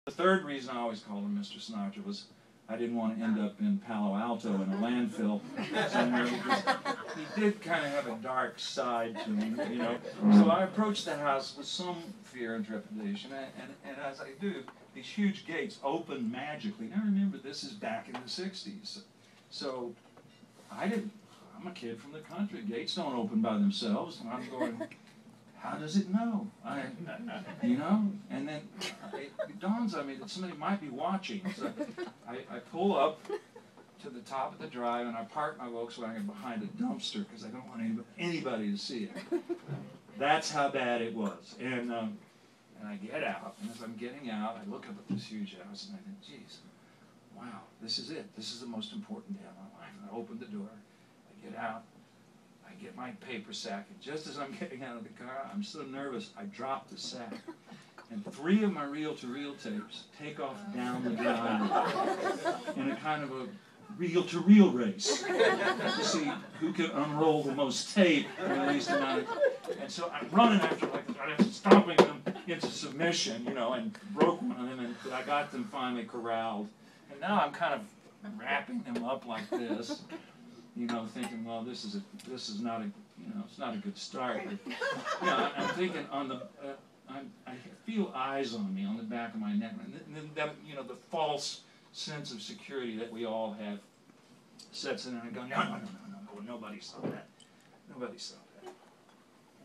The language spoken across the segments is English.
The third reason I always called him Mr. Sinatra was I didn't want to end up in Palo Alto in a landfill somewhere, because he did kind of have a dark side to him, you know. So I approached the house with some fear and trepidation, and as I do, these huge gates open magically. Now remember, this is back in the 60s. So I'm a kid from the country. Gates don't open by themselves, and I'm going, how does it know? You know? And then it dawns on me that somebody might be watching. So I pull up to the top of the drive, and I park my Volkswagen behind a dumpster because I don't want anybody to see it. That's how bad it was. And I get out, and as I'm getting out, I look up at this huge house, and I think, geez, wow, this is it. This is the most important day of my life. And I open the door, I get out, I get my paper sack, and just as I'm getting out of the car, I'm so nervous, I drop the sack. And 3 of my reel-to-reel tapes take off down the drive in a kind of a reel-to-reel race to see who can unroll the most tape in the least amount of... And so I'm running after like this, stomping them into submission, you know, and broke one of them, but I got them finally corralled. And now I'm kind of wrapping them up like this, you know, thinking, well, this is not a, you know, it's not a good start. But, you know, I'm thinking on the, I feel eyes on me on the back of my neck, and then that, you know, the false sense of security that we all have sets in, and I go, no, nobody saw that. Nobody saw that.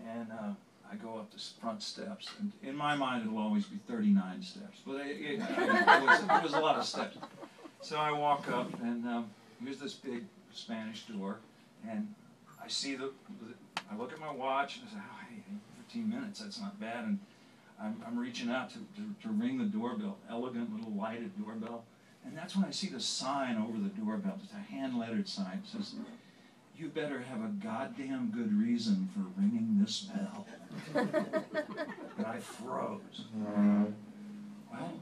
And I go up the front steps, and in my mind it'll always be 39 steps, but it was a lot of steps. So I walk up, and here's this big Spanish door, and I see I look at my watch, and I say, oh, hey, 15 minutes, that's not bad, and I'm reaching out to ring the doorbell, elegant little lighted doorbell, and that's when I see the sign over the doorbell. It's a hand-lettered sign. It says, you better have a goddamn good reason for ringing this bell. And I froze. Well,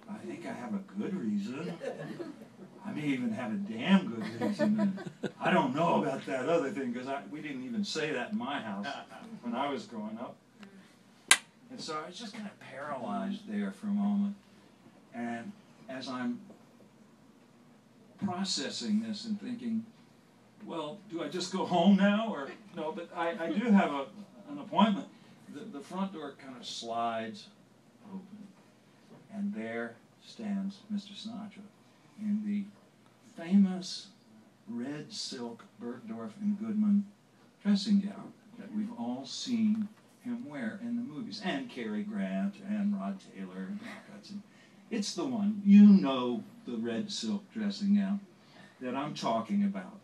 I think I have a good reason. I may even have a damn good reason. I don't know about that other thing, because we didn't even say that in my house when I was growing up. And so I was just kind of paralyzed there for a moment. And as I'm processing this and thinking, well, do I just go home now? Or no, but I do have an appointment. The front door kind of slides open, and there stands Mr. Sinatra in the famous red silk Bergdorf and Goodman dressing gown that we've all seen him wear in the movies, and Cary Grant and Rod Taylor and Hudson. It's the one, you know, the red silk dressing gown that I'm talking about.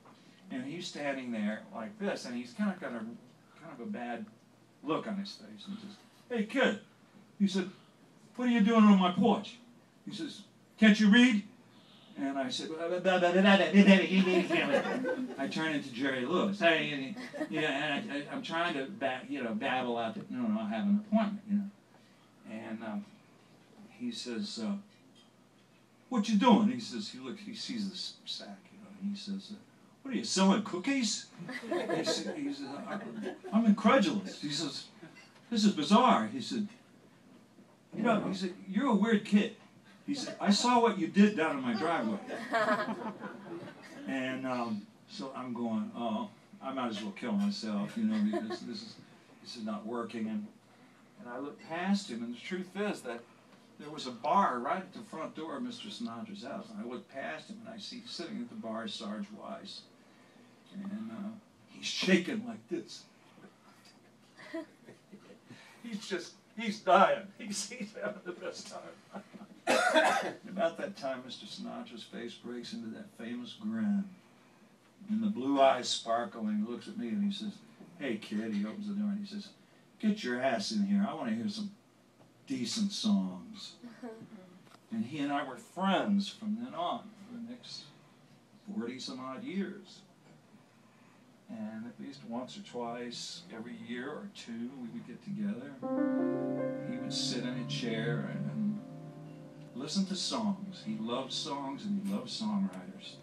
And he's standing there like this, and he's kind of got a bad look on his face. And he says, hey, kid. He said, what are you doing on my porch? He says, can't you read? And I said, I turn into Jerry Lewis. And I'm trying to babble out that, no, I have an appointment, you know. And he says, what you doing? He says, he sees this sack, you know, and he says, what are you, selling cookies? He said, I'm incredulous. He says, this is bizarre. He said, you're a weird kid. He said, I saw what you did down in my driveway. And so I'm going, oh, I might as well kill myself, you know, because this is not working. And I looked past him, and the truth is that there was a bar right at the front door of Mr. Sinatra's house. And I looked past him, and I see sitting at the bar Sarge Weiss. And he's shaking like this. He's dying. He's having the best time. About that time, Mr. Sinatra's face breaks into that famous grin. And the blue eyes sparkle, and he looks at me and he says, hey, kid. He opens the door and he says, get your ass in here. I want to hear some decent songs. And he and I were friends from then on for the next 40-some-odd years. And at least once or twice every year or two, we would get together. He would sit in a chair and listen to songs. He loved songs, and he loved songwriters.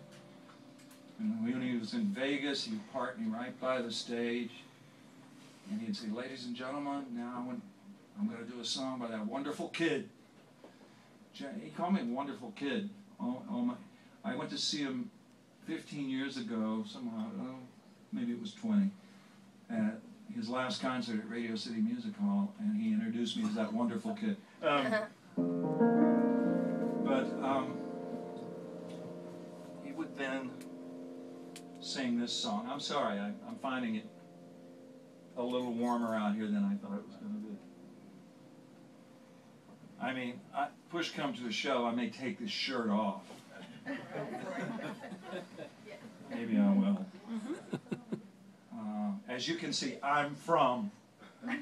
And when he was in Vegas, he would park me right by the stage, and he'd say, ladies and gentlemen, now I'm going to do a song by that wonderful kid, He called me a wonderful kid. I went to see him 15 years ago, somehow, maybe it was 20, at his last concert at Radio City Music Hall, and he introduced me as that wonderful kid. He would then sing this song. I'm sorry, I'm finding it a little warmer out here than I thought it was going to be. I mean, push comes to a shove, I may take this shirt off. Maybe I will. As you can see, I'm from. Oh, I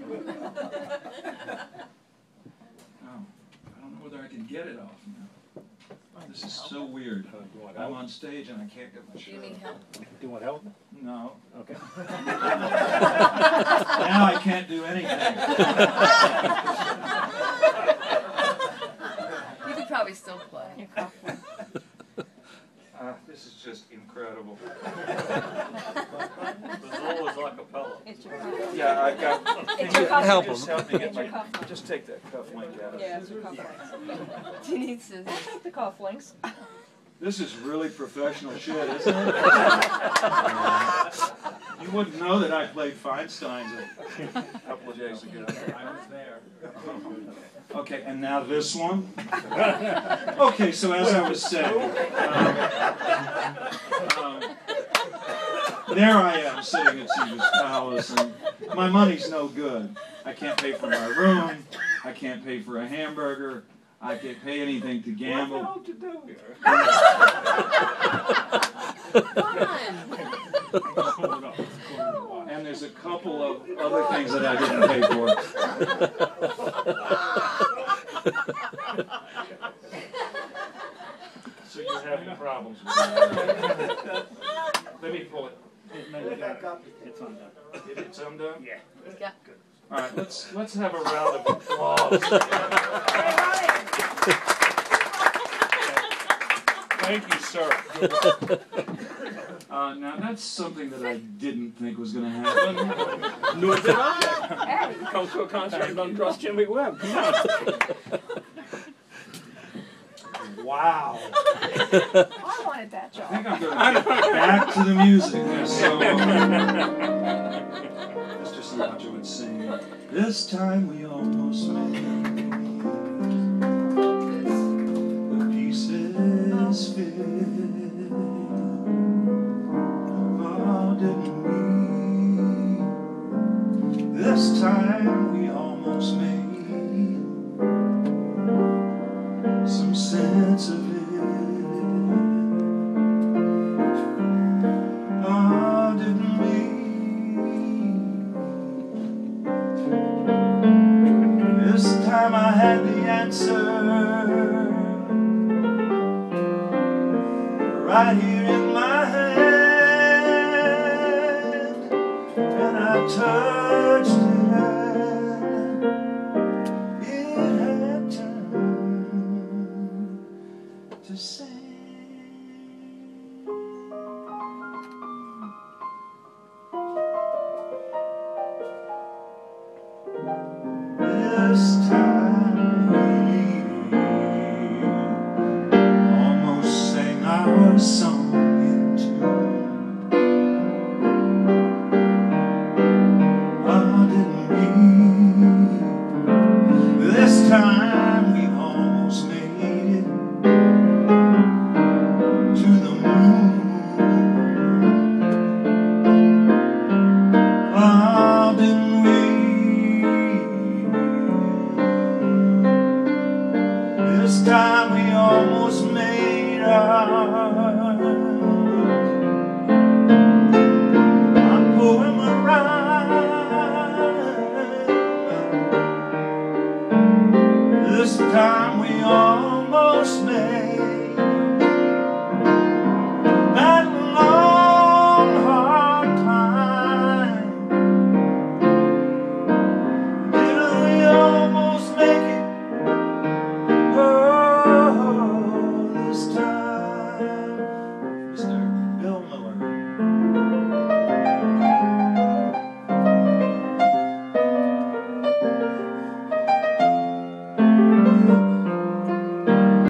don't know whether I can get it off now. This is so weird. I'm on stage and I can't get my shirt. Do you need help? Do you want help? No. Okay. Now I can't do anything. You could probably still play. This is just incredible. The role is like a pillow. Yeah, I've got. It's your cuff Just help me get my. Just take that cuff link out. Yeah, it's your cufflinks. Do you need scissors? The cufflinks. This is really professional shit, isn't it? You wouldn't know that I played Feinstein's a couple of days ago. I was there. Okay, and now this one. Okay, so as I was saying, there I am sitting at Caesar's Palace, and my money's no good. I can't pay for my room. I can't pay for a hamburger. I can't pay anything to gamble. What the hell to do here? And there's a couple of other things that I didn't pay for. So you're having problems with that. Let me pull it. It's undone. It's undone? Yeah. He's got. All right, let's have a round of applause. Thank you, sir. Now that's something that I didn't think was going to happen. Nor did I. Come to a concert and don't trust Jimmy Webb. Come on. Wow. I wanted that job. I think I'm going to get back to the music. So, Mr. Sinatra would sing, "This time we almost made the pieces fit. Oh, didn't we? This time we almost made some sense of it. Oh, didn't we? This time I had the answer right here in my hand, and I touched it. To say this time we almost sang our song in tune. Oh, didn't we? This time we almost made it to the moon. Oh, didn't we? This time we almost made our